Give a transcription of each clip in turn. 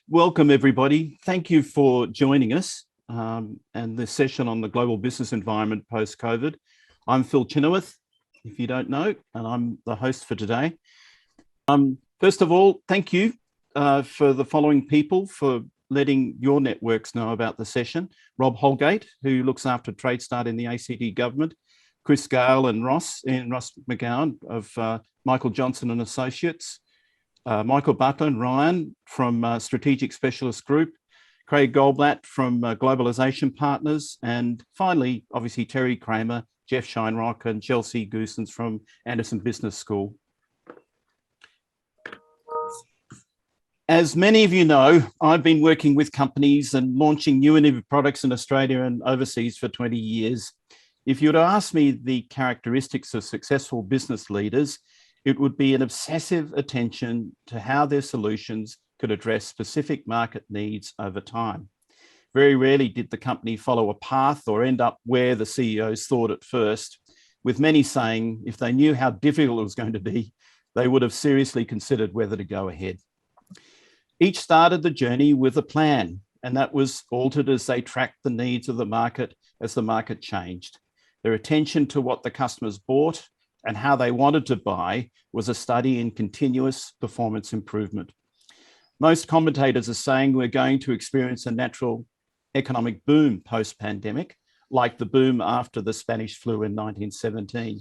Welcome, everybody. Thank you for joining us and this session on the global business environment post-COVID. I'm Phil Chenoweth, if you don't know, and I'm the host for today. First of all, thank you for the following people for letting your networks know about the session. Rob Holgate, who looks after TradeStart in the ACT government, Chris Gale and Ross McGowan of Michael Johnson and Associates, Michael Butler and Ryan from Strategic Specialist Group, Craig Goldblatt from Globalization Partners, and finally, obviously, Terry Kramer, Jeff Scheinrock, and Chelsea Goosens from Anderson Business School. As many of you know, I've been working with companies and launching new innovative products in Australia and overseas for 20 years. If you were to ask me the characteristics of successful business leaders, it would be an obsessive attention to how their solutions could address specific market needs over time. Very rarely did the company follow a path or end up where the CEOs thought at first, with many saying if they knew how difficult it was going to be, they would have seriously considered whether to go ahead. Each started the journey with a plan, and that was altered as they tracked the needs of the market as the market changed. Their attention to what the customers bought and how they wanted to buy was a study in continuous performance improvement. Most commentators are saying we're going to experience a natural economic boom post-pandemic, like the boom after the Spanish flu in 1917.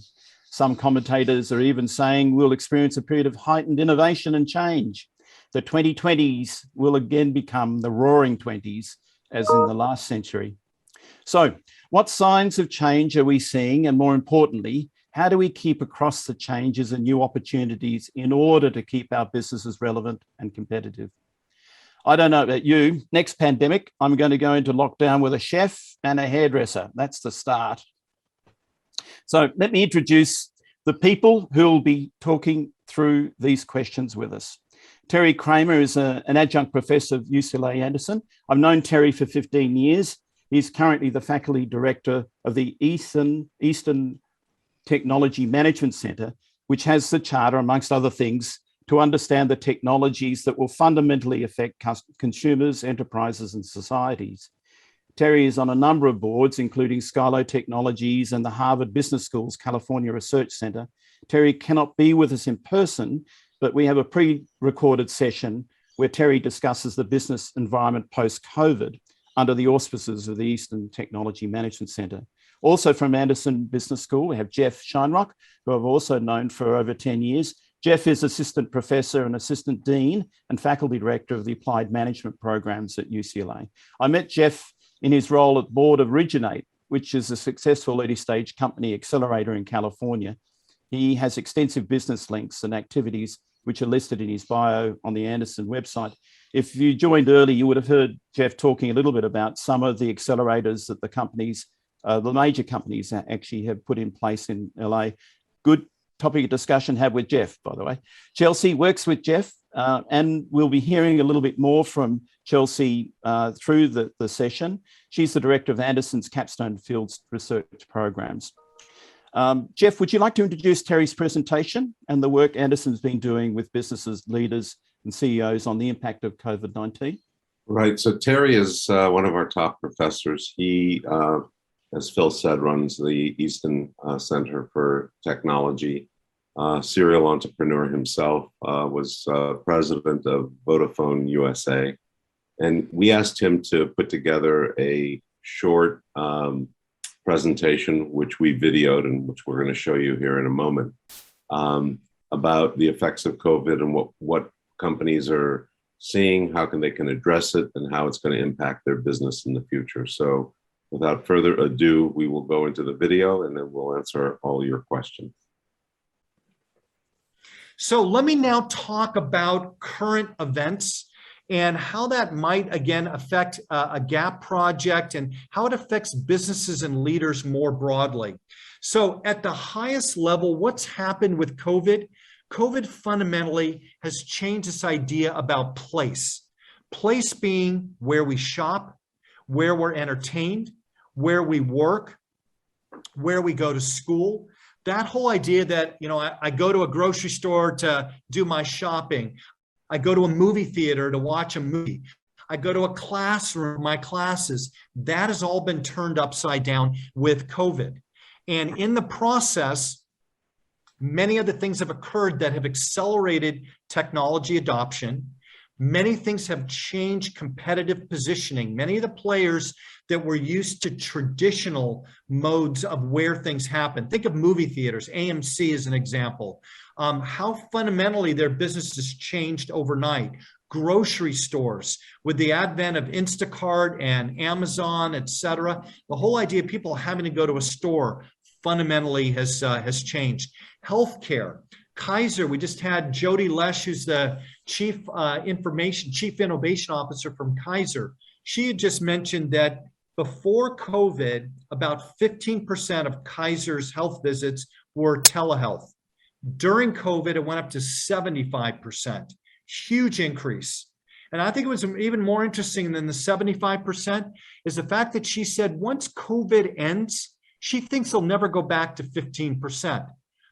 Some commentators are even saying we'll experience a period of heightened innovation and change. The 2020s will again become the roaring 20s, as in the last century. So, what signs of change are we seeing? And more importantly, how do we keep across the changes and new opportunities in order to keep our businesses relevant and competitive? I don't know about you, next pandemic, I'm going to go into lockdown with a chef and a hairdresser. That's the start. So let me introduce the people who will be talking through these questions with us. Terry Kramer is an adjunct professor of UCLA Anderson. I've known Terry for 15 years. He's currently the faculty director of the Eastern Technology Management Center, which has the charter, amongst other things, to understand the technologies that will fundamentally affect consumers, enterprises, and societies. Terry is on a number of boards, including Skylo Technologies and the Harvard Business School's California Research Center. Terry cannot be with us in person, but we have a pre-recorded session where Terry discusses the business environment post-COVID under the auspices of the Eastern Technology Management Center. Also from Anderson Business School, we have Jeff Scheinrock, who I've also known for over 10 years. Jeff is assistant professor and assistant dean and faculty director of the applied management programs at UCLA. I met Jeff in his role at board of Originate, which is a successful early stage company accelerator in California. He has extensive business links and activities which are listed in his bio on the Anderson website. If you joined early, you would have heard Jeff talking a little bit about some of the accelerators that the companies, the major companies actually have put in place in LA. Good topic of discussion had with Jeff, by the way. Chelsea works with Jeff, and we'll be hearing a little bit more from Chelsea through the session. She's the director of Anderson's Capstone Fields Research Programs. Jeff, would you like to introduce Terry's presentation and the work Anderson's been doing with businesses, leaders, and CEOs on the impact of COVID-19? Right. So Terry is one of our top professors. He, as Phil said, runs the Easton Center for Technology. Serial entrepreneur himself, was president of Vodafone USA. And we asked him to put together a short presentation, which we videoed and which we're going to show you here in a moment, about the effects of COVID and what companies are seeing, how they can address it, and how it's going to impact their business in the future. So without further ado, we will go into the video and then we'll answer all your questions. So let me now talk about current events and how that might, again, affect a GAP project and how it affects businesses and leaders more broadly. So at the highest level, what's happened with COVID? COVID fundamentally has changed this idea about place. Place being where we shop, where we're entertained, where we work, where we go to school. That whole idea that, I go to a grocery store to do my shopping. I go to a movie theater to watch a movie. I go to a classroom, my classes. That has all been turned upside down with COVID. And in the process, many of the things have occurred that have accelerated technology adoption. Many things have changed competitive positioning. Many of the players that were used to traditional modes of where things happen. Think of movie theaters, AMC as an example. How fundamentally their business has changed overnight. Grocery stores, with the advent of Instacart and Amazon, et cetera, the whole idea of people having to go to a store fundamentally has changed. Healthcare. Kaiser, we just had Jody Lesh, who's the Chief Innovation Officer from Kaiser. She had just mentioned that before COVID, about 15% of Kaiser's health visits were telehealth. During COVID, it went up to 75%. Huge increase. And I think it was even more interesting than the 75% is the fact that she said once COVID ends, she thinks they'll never go back to 15%.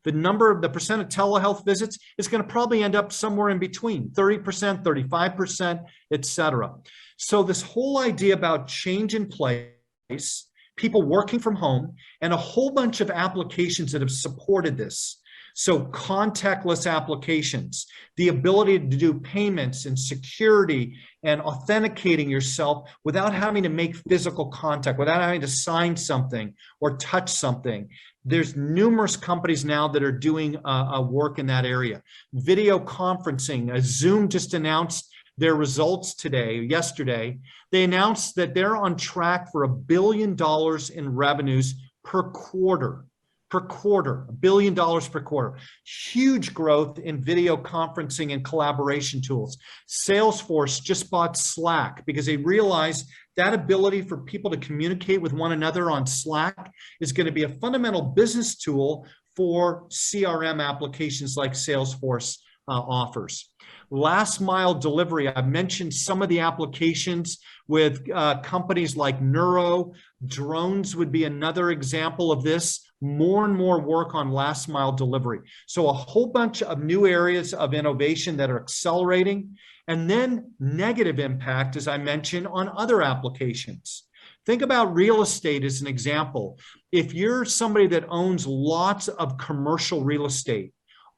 The percent of telehealth visits is going to probably end up somewhere in between 30%, 35%, et cetera. So this whole idea about change in place, people working from home, and a whole bunch of applications that have supported this. So contactless applications, the ability to do payments and security and authenticating yourself without having to make physical contact, without having to sign something or touch something. There's numerous companies now that are doing work in that area. Video conferencing, Zoom just announced their results yesterday. They announced that they're on track for $1 billion in revenues per quarter. $1 billion per quarter. Huge growth in video conferencing and collaboration tools. Salesforce just bought Slack because they realized that ability for people to communicate with one another on Slack is going to be a fundamental business tool for CRM applications like Salesforce offers. Last mile delivery, I've mentioned some of the applications with companies like Neuro. Drones would be another example of this. More and more work on last mile delivery. So a whole bunch of new areas of innovation that are accelerating, and then negative impact, as I mentioned, on other applications. Think about real estate as an example. If you're somebody that owns lots of commercial real estate,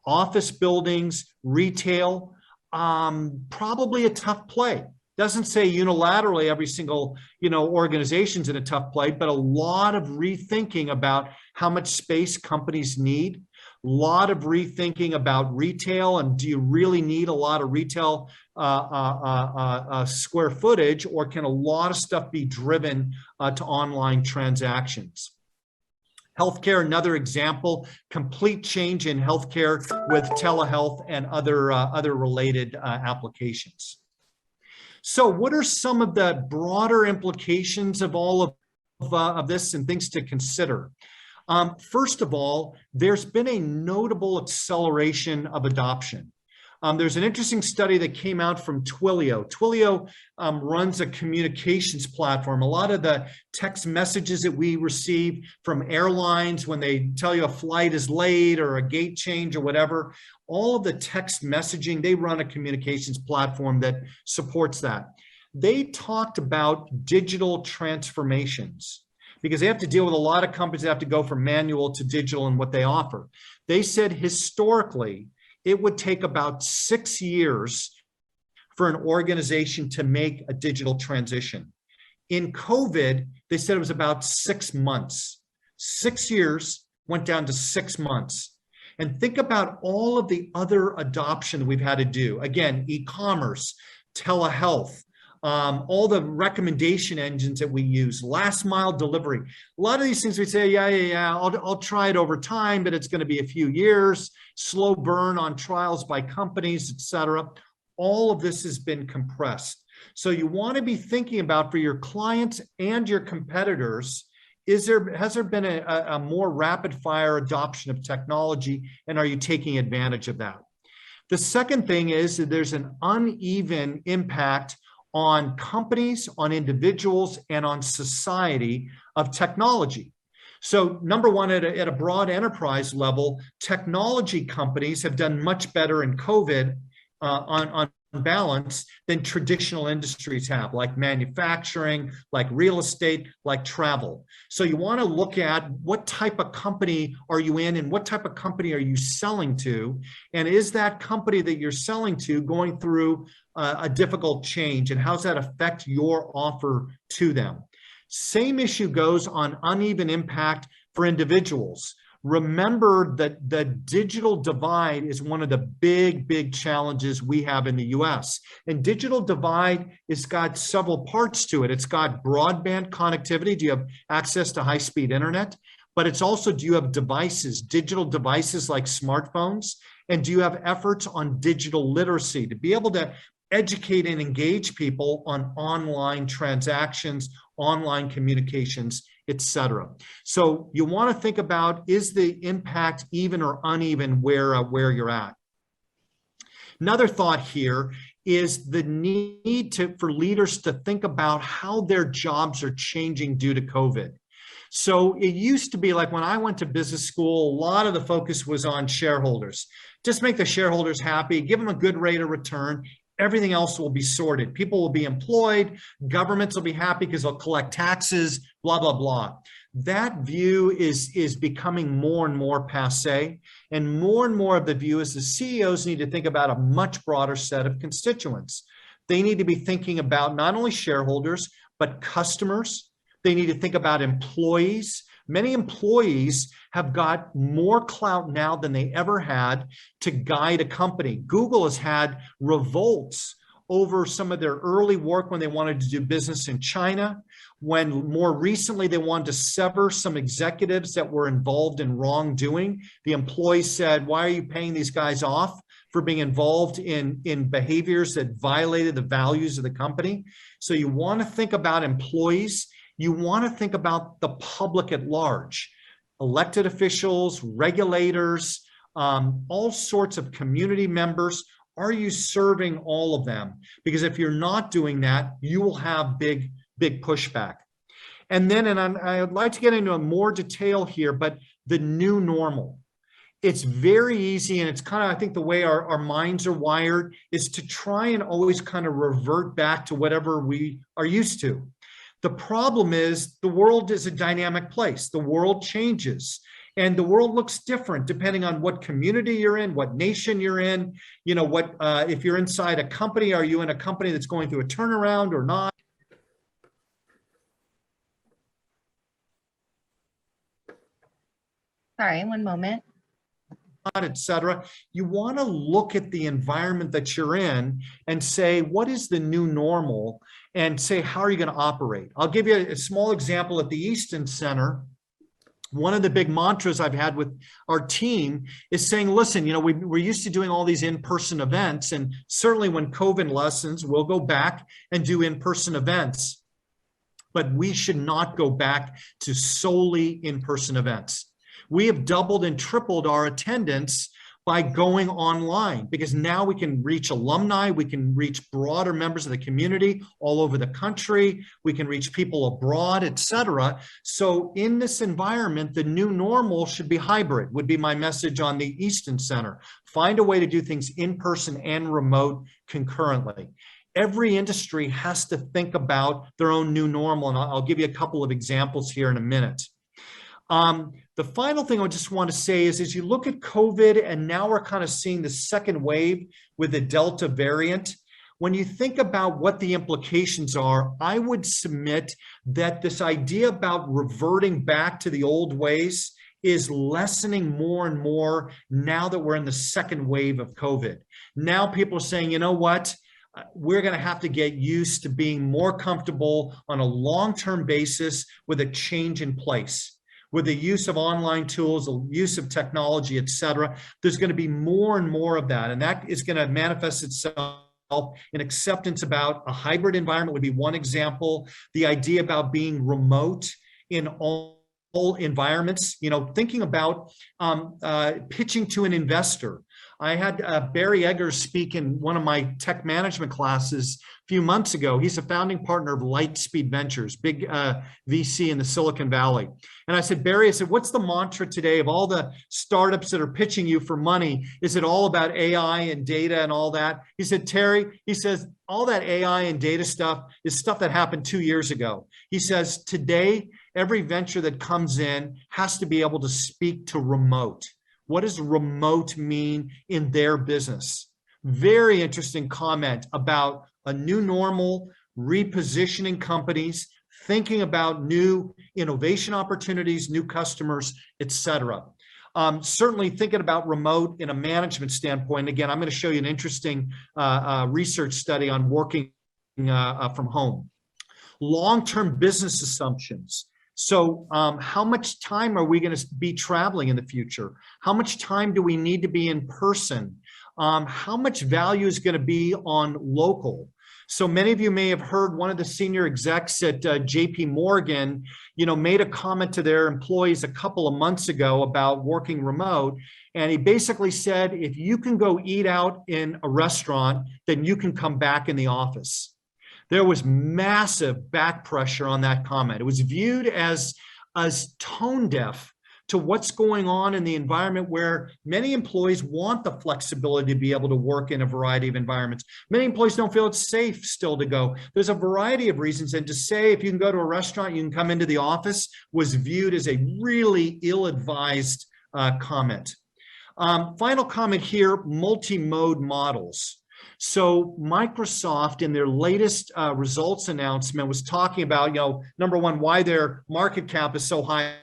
office buildings, retail, probably a tough play. Doesn't say unilaterally every single organization's in a tough play, but a lot of rethinking about how much space companies need, a lot of rethinking about retail, and do you really need a lot of retail square footage, or can a lot of stuff be driven to online transactions? Healthcare, another example, complete change in healthcare with telehealth and other related applications. So what are some of the broader implications of all of this and things to consider? First of all, there's been a notable acceleration of adoption. There's an interesting study that came out from Twilio. Twilio runs a communications platform. A lot of the text messages that we receive from airlines when they tell you a flight is late or a gate change or whatever, all of the text messaging, they run a communications platform that supports that. They talked about digital transformations because they have to deal with a lot of companies that have to go from manual to digital in what they offer. They said historically, it would take about 6 years for an organization to make a digital transition. In COVID, they said it was about 6 months. 6 years went down to 6 months. And think about all of the other adoption we've had to do. Again, e-commerce, telehealth, all the recommendation engines that we use, last mile delivery. A lot of these things we say, yeah, I'll try it over time, but it's going to be a few years, slow burn on trials by companies, et cetera. All of this has been compressed. So you want to be thinking about, for your clients and your competitors, has there been a more rapid fire adoption of technology, and are you taking advantage of that? The second thing is that there's an uneven impact on companies, on individuals, and on society of technology. So number one, at a broad enterprise level, technology companies have done much better in COVID on balance than traditional industries have, like manufacturing, like real estate, like travel. So you want to look at what type of company are you in and what type of company are you selling to? And is that company that you're selling to going through a difficult change, and how's that affect your offer to them? Same issue goes on uneven impact for individuals. Remember that the digital divide is one of the big challenges we have in the US. And digital divide has got several parts to it. It's got broadband connectivity. Do you have access to high-speed internet? But it's also, do you have devices, digital devices like smartphones? And do you have efforts on digital literacy to be able to educate and engage people on online transactions, online communications, etc. So you want to think about, is the impact even or uneven where you're at? Another thought here is the need for leaders to think about how their jobs are changing due to COVID. So it used to be like when I went to business school, a lot of the focus was on shareholders. Just make the shareholders happy, give them a good rate of return. Everything else will be sorted. People will be employed. Governments will be happy because they'll collect taxes, blah, blah, blah. That view is becoming more and more passé. And more of the view is the CEOs need to think about a much broader set of constituents. They need to be thinking about not only shareholders, but customers. They need to think about employees. Many employees have got more clout now than they ever had to guide a company. Google has had revolts over some of their early work when they wanted to do business in China, when more recently they wanted to sever some executives that were involved in wrongdoing. The employees said, why are you paying these guys off for being involved in behaviors that violated the values of the company? So you want to think about employees. You want to think about the public at large, elected officials, regulators, all sorts of community members. Are you serving all of them? Because if you're not doing that, you will have big pushback. And then, and I'd like to get into more detail here, but the new normal. It's very easy, and it's kind of, I think the way our minds are wired is to try and always kind of revert back to whatever we are used to. The problem is the world is a dynamic place. The world changes, and the world looks different depending on what community you're in, what nation you're in, you know, what if you're inside a company, are you in a company that's going through a turnaround or not? Sorry, one moment. Etc. You want to look at the environment that you're in and say, what is the new normal? And say, how are you going to operate? I'll give you a small example at the Easton Center. One of the big mantras I've had with our team is saying, listen, you know, we're used to doing all these in-person events, and certainly when COVID lessens, we'll go back and do in-person events. But we should not go back to solely in-person events. We have doubled and tripled our attendance by going online, because now we can reach alumni, we can reach broader members of the community all over the country, we can reach people abroad, etc. So in this environment, the new normal should be hybrid, would be my message on the Easton Center. Find a way to do things in person and remote concurrently. Every industry has to think about their own new normal, and I'll give you a couple of examples here in a minute. The final thing I just want to say is, as you look at COVID, and now we're kind of seeing the second wave with the Delta variant, when you think about what the implications are, I would submit that this idea about reverting back to the old ways is lessening more and more now that we're in the second wave of COVID. Now people are saying, you know what? We're going to have to get used to being more comfortable on a long-term basis with a change in place. With the use of online tools, the use of technology, et cetera, there's going to be more and more of that. And that is going to manifest itself in acceptance about a hybrid environment would be one example. The idea about being remote in all environments, you know, thinking about pitching to an investor, I had Barry Eggers speak in one of my tech management classes a few months ago. He's a founding partner of Lightspeed Ventures, big VC in the Silicon Valley. And I said, Barry, I said, what's the mantra today of all the startups that are pitching you for money? Is it all about AI and data and all that? He said, Terry, he says, all that AI and data stuff is stuff that happened 2 years ago. He says, today, every venture that comes in has to be able to speak to remote. What does remote mean in their business? Very interesting comment about a new normal, repositioning companies, thinking about new innovation opportunities, new customers, etc. Certainly thinking about remote in a management standpoint. Again, I'm going to show you an interesting research study on working from home. Long-term business assumptions. So how much time are we going to be traveling in the future? How much time do we need to be in person? How much value is going to be on local? So many of you may have heard one of the senior execs at JP Morgan, made a comment to their employees a couple of months ago about working remote. And he basically said, if you can go eat out in a restaurant, then you can come back in the office. There was massive back pressure on that comment. It was viewed as tone deaf to what's going on in the environment where many employees want the flexibility to be able to work in a variety of environments. Many employees don't feel it's safe still to go. There's a variety of reasons. And to say if you can go to a restaurant, you can come into the office was viewed as a really ill-advised comment. Final comment here, multi-mode models. So Microsoft in their latest results announcement was talking about, number one, why their market cap is so high.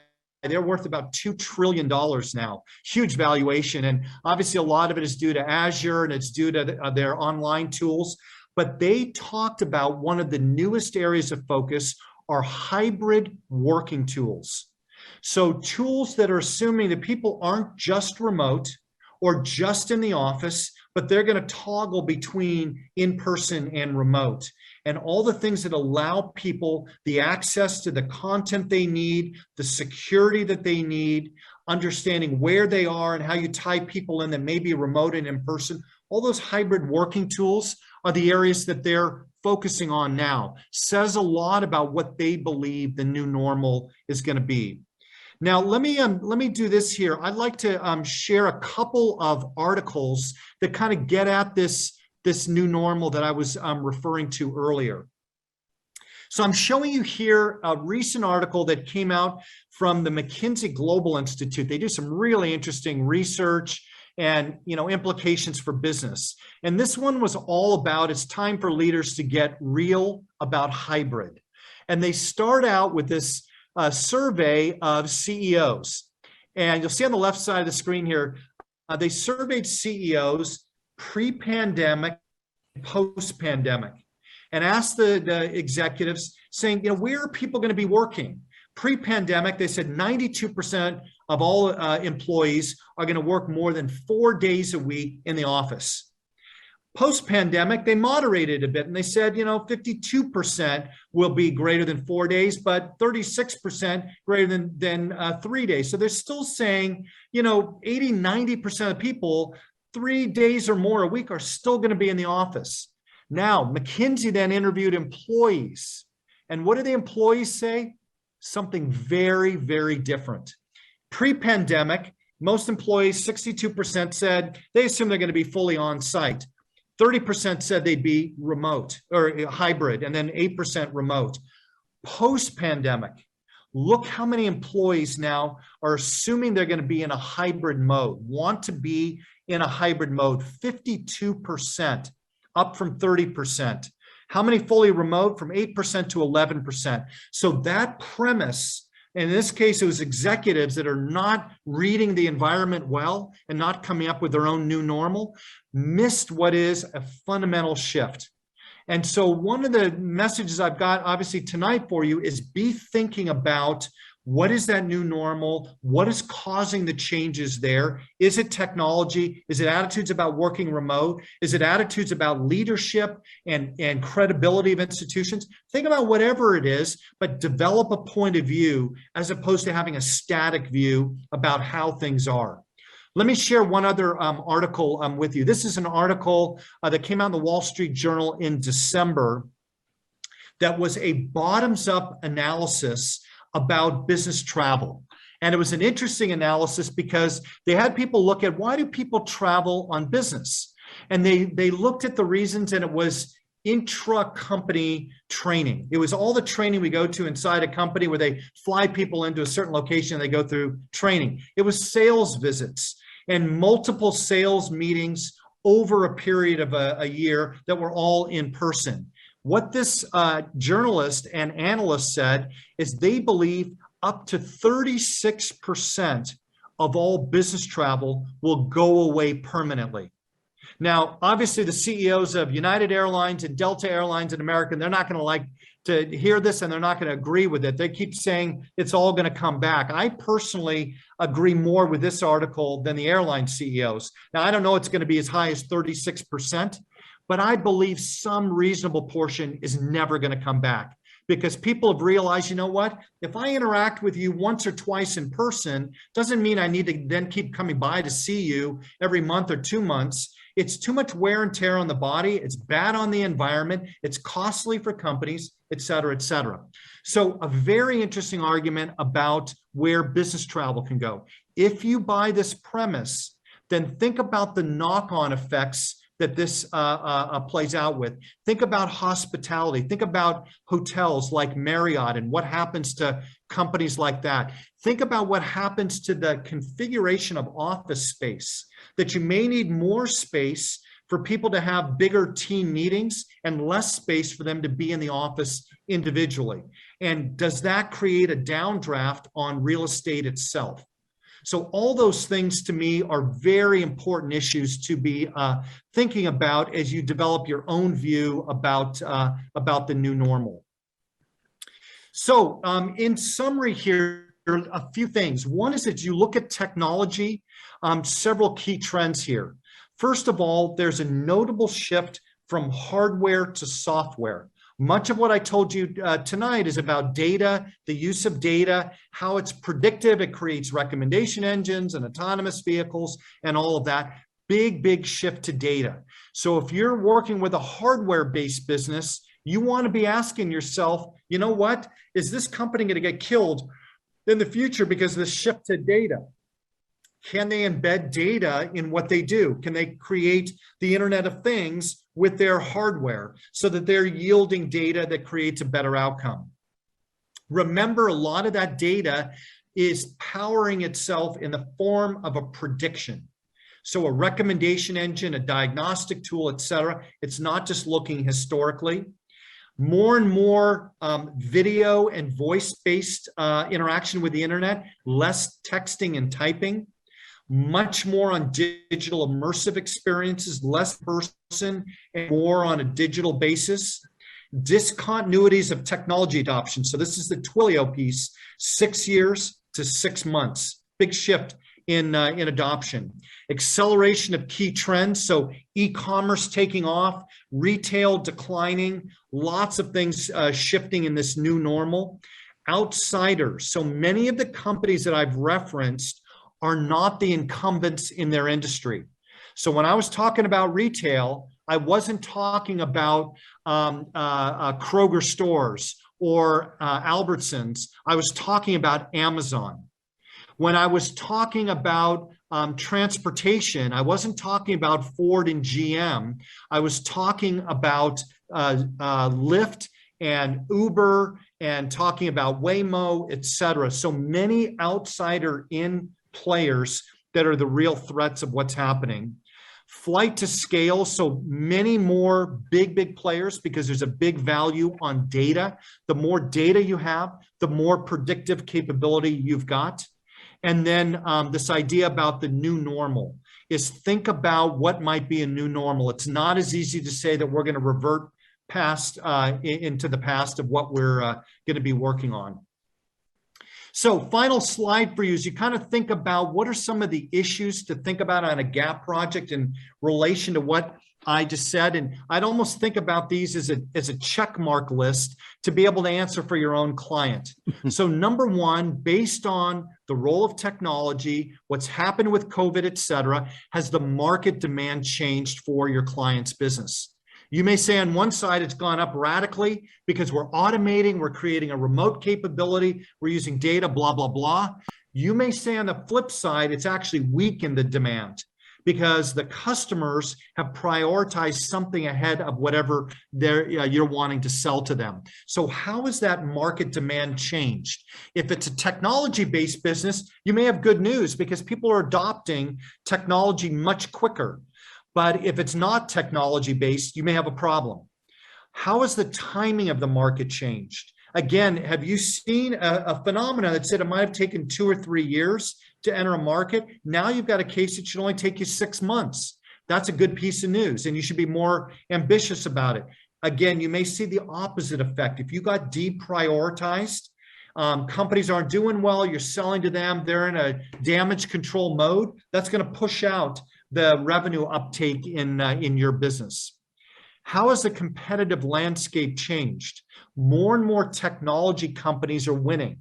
They're worth about $2 trillion now, huge valuation. And obviously a lot of it is due to Azure and it's due to their online tools. But they talked about one of the newest areas of focus are hybrid working tools. So tools that are assuming that people aren't just remote or just in the office, but they're going to toggle between in-person and remote. And all the things that allow people the access to the content they need, the security that they need, understanding where they are and how you tie people in that may be remote and in person. All those hybrid working tools are the areas that they're focusing on now. Says a lot about what they believe the new normal is going to be. Now, let me do this here. I'd like to share a couple of articles that kind of get at this new normal that I was referring to earlier. So I'm showing you here a recent article that came out from the McKinsey Global Institute. They do some really interesting research and implications for business. And this one was all about it's time for leaders to get real about hybrid. And they start out with this survey of CEOs. And you'll see on the left side of the screen here, they surveyed CEOs pre-pandemic, post-pandemic, and asked the executives saying, where are people going to be working? Pre-pandemic, they said 92% of all employees are going to work more than 4 days a week in the office. Post-pandemic, they moderated a bit and they said, 52% will be greater than 4 days, but 36% greater than 3 days. So they're still saying, 80, 90% of people, 3 days or more a week are still going to be in the office. Now, McKinsey then interviewed employees. And what do the employees say? Something very, very different. Pre-pandemic, most employees, 62% said they assume they're going to be fully on site. 30% said they'd be remote or hybrid, and then 8% remote. Post-pandemic, look how many employees now are assuming they're going to be in a hybrid mode, want to be in a hybrid mode, 52%, up from 30%. How many fully remote? From 8% to 11%. So that premise, in this case, it was executives that are not reading the environment well and not coming up with their own new normal, missed what is a fundamental shift. And so one of the messages I've got obviously tonight for you is be thinking about what is that new normal? What is causing the changes there? Is it technology? Is it attitudes about working remote? Is it attitudes about leadership and credibility of institutions? Think about whatever it is, but develop a point of view as opposed to having a static view about how things are. Let me share one other article with you. This is an article that came out in the Wall Street Journal in December that was a bottoms-up analysis about business travel. And it was an interesting analysis because they had people look at, why do people travel on business? And they looked at the reasons, and it was intra-company training. It was all the training we go to inside a company where they fly people into a certain location and they go through training. It was sales visits and multiple sales meetings over a period of a year that were all in person. What this journalist and analyst said is they believe up to 36% of all business travel will go away permanently. Now, obviously, the CEOs of United Airlines and Delta Airlines and American, they're not going to like to hear this, and they're not going to agree with it. They keep saying it's all going to come back. I personally agree more with this article than the airline CEOs. Now, I don't know it's going to be as high as 36%, but I believe some reasonable portion is never going to come back, because people have realized, you know what, if I interact with you once or twice in person, doesn't mean I need to then keep coming by to see you every month or 2 months. It's too much wear and tear on the body. It's bad on the environment. It's costly for companies, et cetera, et cetera. So a very interesting argument about where business travel can go. If you buy this premise, then think about the knock-on effects that this plays out with. Think about hospitality. Think about hotels like Marriott and what happens to companies like that. Think about what happens to the configuration of office space, that you may need more space for people to have bigger team meetings and less space for them to be in the office individually. And does that create a downdraft on real estate itself? So all those things to me are very important issues to be thinking about as you develop your own view about the new normal. So in summary here, a few things. One is that you look at technology, several key trends here. First of all, there's a notable shift from hardware to software. Much of what I told you tonight is about data, the use of data, how it's predictive. It creates recommendation engines and autonomous vehicles and all of that. Big, big shift to data. So if you're working with a hardware-based business, you want to be asking yourself, you know what? Is this company going to get killed in the future because of the shift to data? Can they embed data in what they do? Can they create the Internet of Things with their hardware so that they're yielding data that creates a better outcome? Remember, a lot of that data is powering itself in the form of a prediction. So a recommendation engine, a diagnostic tool, et cetera. It's not just looking historically. More and more video and voice-based interaction with the internet, less texting and typing. Much more on digital immersive experiences, less person and more on a digital basis. Discontinuities of technology adoption. So this is the Twilio piece, 6 years to 6 months. Big shift in adoption. Acceleration of key trends. So e-commerce taking off, retail declining, lots of things shifting in this new normal. Outsiders. So many of the companies that I've referenced are not the incumbents in their industry. So when I was talking about retail, I wasn't talking about Kroger stores or Albertsons. I was talking about Amazon. When I was talking about transportation, I wasn't talking about Ford and GM. I was talking about Lyft and Uber and talking about Waymo, et cetera. So many outsider-in players that are the real threats of what's happening. Flight to scale, so many more big players because there's a big value on data. The more data you have, the more predictive capability you've got. And then this idea about the new normal is think about what might be a new normal. It's not as easy to say that we're going to revert past into the past of what we're going to be working on. So final slide for you is you kind of think about what are some of the issues to think about on a gap project in relation to what I just said, and I'd almost think about these as a check mark list to be able to answer for your own client. So number one, based on the role of technology, what's happened with COVID, et cetera, has the market demand changed for your client's business? You may say on one side, it's gone up radically because we're automating, we're creating a remote capability, we're using data, blah, blah, blah. You may say on the flip side, it's actually weakened the demand because the customers have prioritized something ahead of whatever you're wanting to sell to them. So how has that market demand changed? If it's a technology-based business, you may have good news because people are adopting technology much quicker. But if it's not technology-based, you may have a problem. How has the timing of the market changed? Again, have you seen a phenomenon that said it might have taken 2 or 3 years to enter a market? Now you've got a case that should only take you 6 months. That's a good piece of news, and you should be more ambitious about it. Again, you may see the opposite effect. If you got deprioritized, companies aren't doing well, you're selling to them, they're in a damage control mode, that's going to push out the revenue uptake in your business. How has the competitive landscape changed? More and more technology companies are winning.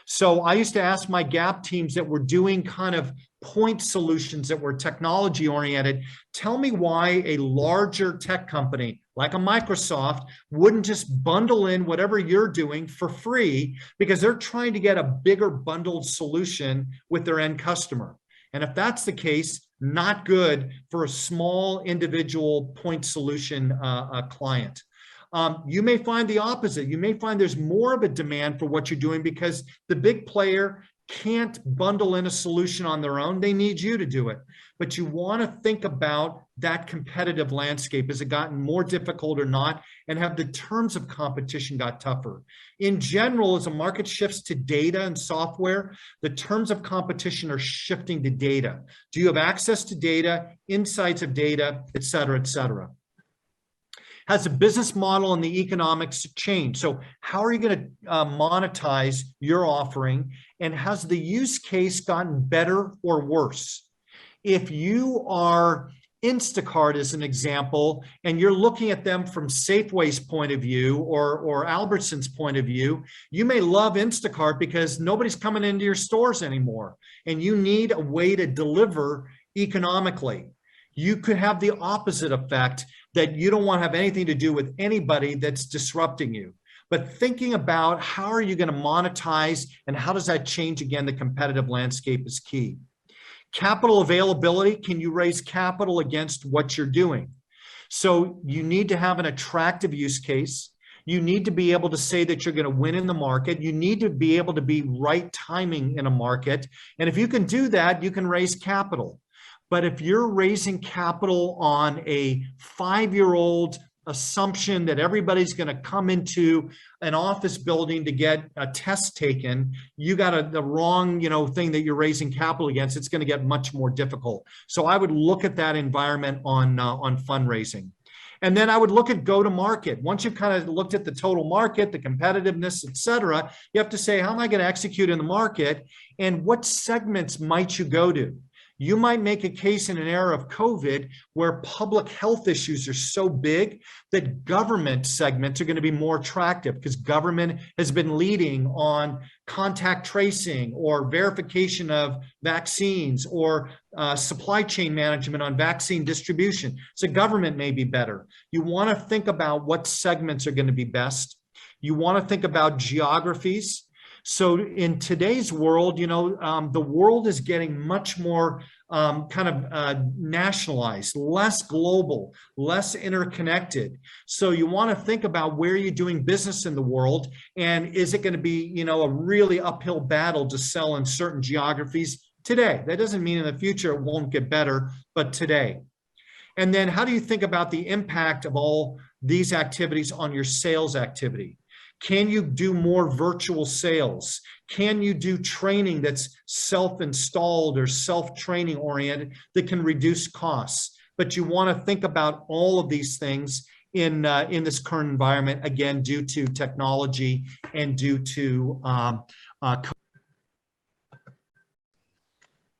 So I used to ask my Gap teams that were doing kind of point solutions that were technology oriented, tell me why a larger tech company like a Microsoft wouldn't just bundle in whatever you're doing for free because they're trying to get a bigger bundled solution with their end customer. And if that's the case, not good for a small individual point solution client. You may find the opposite. You may find there's more of a demand for what you're doing because the big player can't bundle in a solution on their own. They need you to do it. But you want to think about that competitive landscape. Has it gotten more difficult or not? And have the terms of competition got tougher? In general, as the market shifts to data and software, the terms of competition are shifting to data. Do you have access to data, insights of data, et cetera, et cetera? Has the business model and the economics changed? So how are you going to monetize your offering? And has the use case gotten better or worse? If you are Instacart as an example, and you're looking at them from Safeway's point of view or Albertson's point of view, you may love Instacart because nobody's coming into your stores anymore, and you need a way to deliver economically. You could have the opposite effect that you don't want to have anything to do with anybody that's disrupting you. But thinking about how are you going to monetize and how does that change, again, the competitive landscape is key. Capital availability, can you raise capital against what you're doing? So you need to have an attractive use case. You need to be able to say that you're going to win in the market. You need to be able to be right timing in a market. And if you can do that, you can raise capital. But if you're raising capital on a 5-year-old assumption that everybody's going to come into an office building to get a test taken, you got the wrong, thing that you're raising capital against. It's going to get much more difficult. So I would look at that environment on fundraising. And then I would look at go-to-market. Once you've kind of looked at the total market, the competitiveness, et cetera, you have to say, how am I going to execute in the market? And what segments might you go to? You might make a case in an era of COVID where public health issues are so big that government segments are going to be more attractive because government has been leading on contact tracing or verification of vaccines or supply chain management on vaccine distribution. So government may be better. You want to think about what segments are going to be best. You want to think about geographies. So in today's world, the world is getting much more nationalized, less global, less interconnected. So you want to think about where you're doing business in the world, and is it going to be, a really uphill battle to sell in certain geographies today? That doesn't mean in the future it won't get better, but today. And then how do you think about the impact of all these activities on your sales activity? Can you do more virtual sales? Can you do training that's self-installed or self-training oriented that can reduce costs? But you want to think about all of these things in this current environment, again, due to technology and due to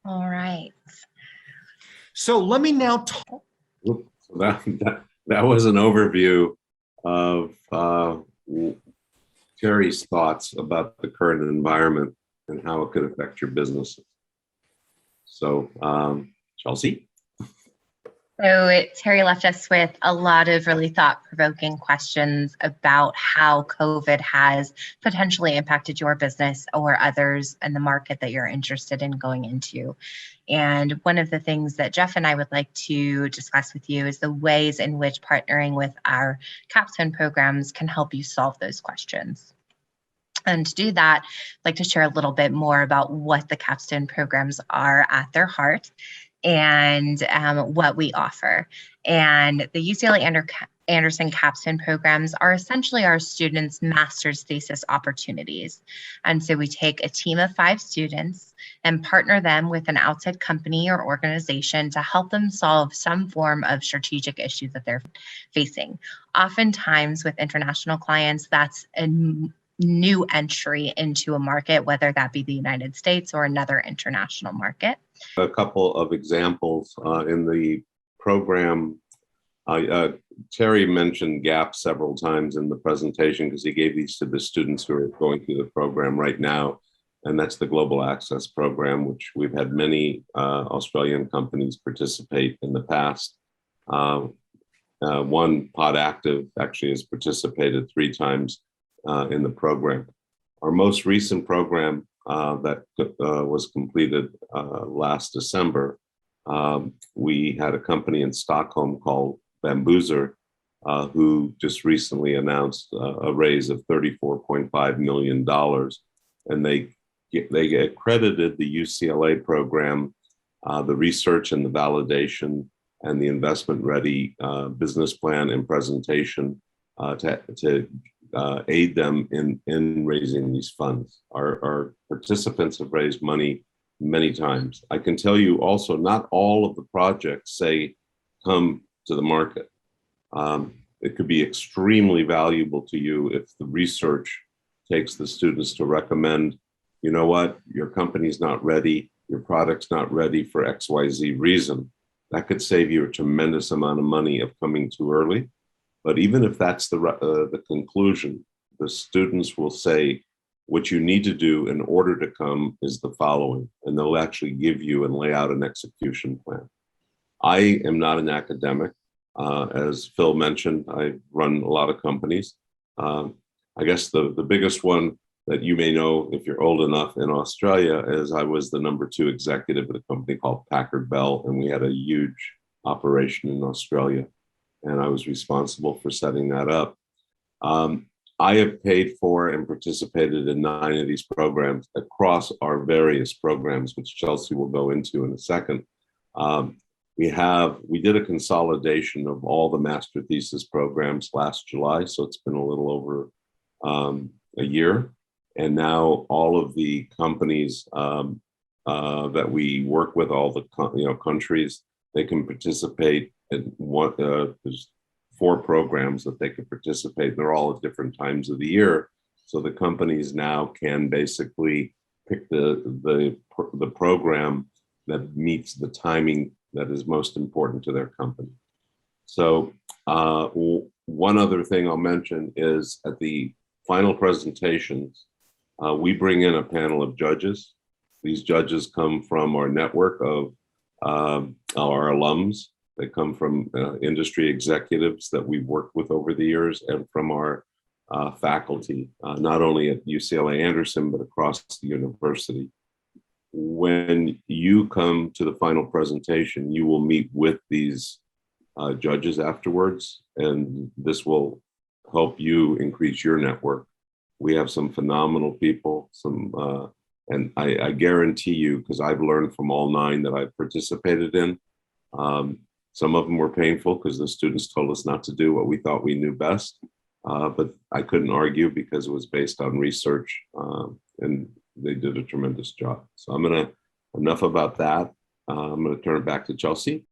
All right. So let me now talk. That was an overview of Terry's thoughts about the current environment and how it could affect your business. So, Chelsea? So Terry left us with a lot of really thought-provoking questions about how COVID has potentially impacted your business or others in the market that you're interested in going into. And one of the things that Jeff and I would like to discuss with you is the ways in which partnering with our capstone programs can help you solve those questions. And to do that, I'd like to share a little bit more about what the capstone programs are at their heart and what we offer. And the UCLA Anderson capstone programs are essentially our students' master's thesis opportunities. And so we take a team of 5 students and partner them with an outside company or organization to help them solve some form of strategic issue that they're facing. Oftentimes with international clients, that's a new entry into a market, whether that be the United States or another international market. A couple of examples in the program. Terry mentioned GAP several times in the presentation because he gave these to the students who are going through the program right now. And that's the Global Access Program, which we've had many Australian companies participate in the past. One, Pod Active, actually has participated 3 times in the program. Our most recent program that was completed last December, we had a company in Stockholm called Bambuser, who just recently announced a raise of $34.5 million. And they accredited the UCLA program, the research and the validation and the investment ready business plan and presentation to aid them in raising these funds. Our participants have raised money many times. I can tell you also, not all of the projects say come to the market. It could be extremely valuable to you if the research takes the students to recommend, you know what, your company's not ready, your product's not ready for XYZ reason. That could save you a tremendous amount of money of coming too early. But even if that's the conclusion, the students will say, what you need to do in order to come is the following, and they'll actually give you and lay out an execution plan. I am not an academic. As Phil mentioned, I run a lot of companies. I guess the biggest one that you may know if you're old enough in Australia is I was the number 2 executive at a company called Packard Bell, and we had a huge operation in Australia. And I was responsible for setting that up. I have paid for and participated in 9 of these programs across our various programs, which Chelsea will go into in a second. We did a consolidation of all the master thesis programs last July, so it's been a little over a year. And now all of the companies that we work with, all the countries, they can participate. And there's 4 programs that they could participate, and they're all at different times of the year. So the companies now can basically pick the program that meets the timing that is most important to their company. So one other thing I'll mention is at the final presentations, we bring in a panel of judges. These judges come from our network of our alums. They come from industry executives that we've worked with over the years and from our faculty, not only at UCLA Anderson, but across the university. When you come to the final presentation, you will meet with these judges afterwards, and this will help you increase your network. We have some phenomenal people, and I guarantee you, because I've learned from all 9 that I've participated in, some of them were painful because the students told us not to do what we thought we knew best, but I couldn't argue because it was based on research, and they did a tremendous job. So enough about that. I'm gonna turn it back to Chelsea.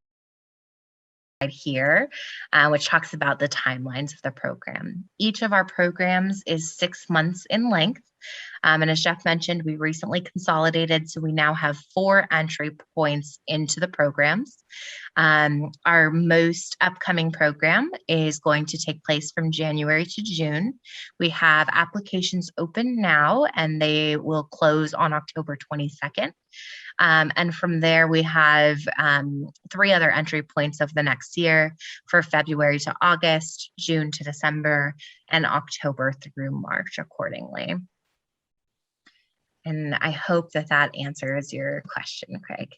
here, which talks about the timelines of the program. Each of our programs is 6 months in length. And as Jeff mentioned, we recently consolidated, so we now have 4 entry points into the programs. Our most upcoming program is going to take place from January to June. We have applications open now, and they will close on October 22nd. And from there, we have 3 other entry points of the next year for February to August, June to December, and October through March accordingly. And I hope that that answers your question, Craig.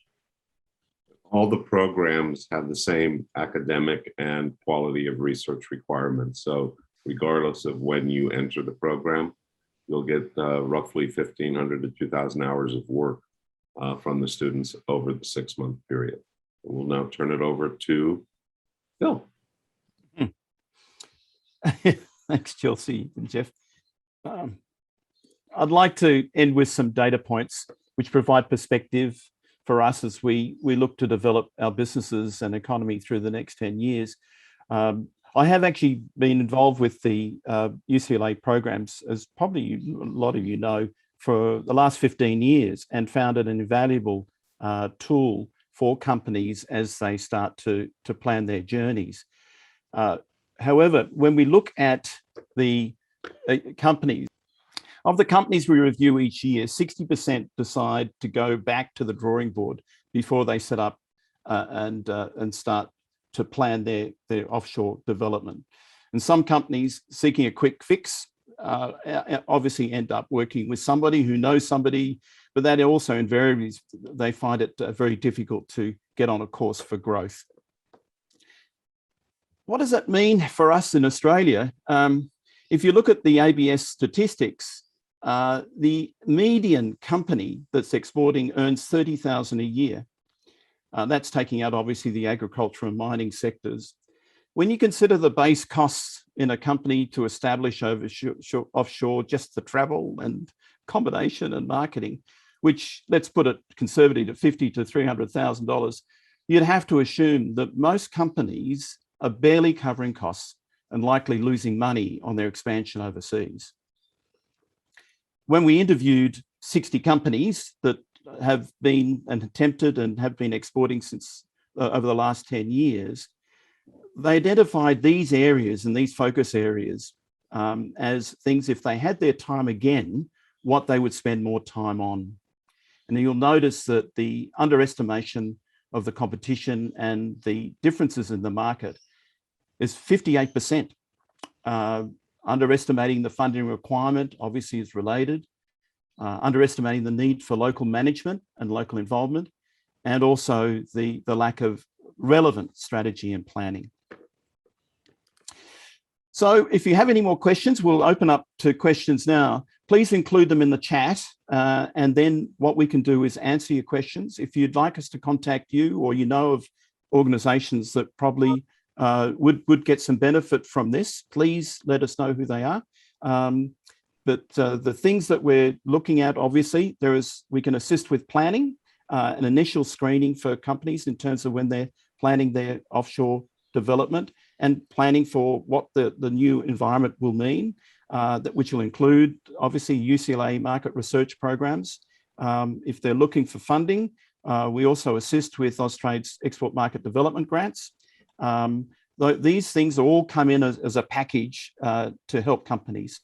All the programs have the same academic and quality of research requirements. So regardless of when you enter the program, you'll get roughly 1,500 to 2,000 hours of work from the students over the 6-month period. We'll now turn it over to Phil. Thanks, Chelsea and Jeff. I'd like to end with some data points which provide perspective for us as we look to develop our businesses and economy through the next 10 years. I have actually been involved with the UCLA programs, as probably a lot of you know, for the last 15 years, and found it an invaluable tool for companies as they start to plan their journeys. However, when we look at the companies, of the companies we review each year, 60% decide to go back to the drawing board before they set up and start to plan their offshore development. And some companies seeking a quick fix obviously end up working with somebody who knows somebody, but that also invariably, they find it very difficult to get on a course for growth. What does that mean for us in Australia? If you look at the ABS statistics, the median company that's exporting earns $30,000 a year. That's taking out obviously the agriculture and mining sectors. When you consider the base costs in a company to establish offshore, just the travel and accommodation and marketing, which, let's put it conservative, at $50,000 to $300,000, you'd have to assume that most companies are barely covering costs and likely losing money on their expansion overseas. When we interviewed 60 companies that have been and attempted and have been exporting since over the last 10 years, they identified these areas and these focus areas as things, if they had their time again, what they would spend more time on. And you'll notice that the underestimation of the competition and the differences in the market is 58%. Underestimating the funding requirement obviously is related. Underestimating the need for local management and local involvement, and also the lack of relevant strategy and planning. So if you have any more questions, we'll open up to questions now. Please include them in the chat, and then what we can do is answer your questions. If you'd like us to contact you, or you know of organizations that probably would get some benefit from this, please let us know who they are. But the things that we're looking at, obviously, we can assist with planning, an initial screening for companies in terms of when they're planning their offshore development and planning for what the new environment will mean, which will include, obviously, UCLA market research programs. If they're looking for funding, we also assist with Austrade's export market development grants. These things all come in as a package to help companies.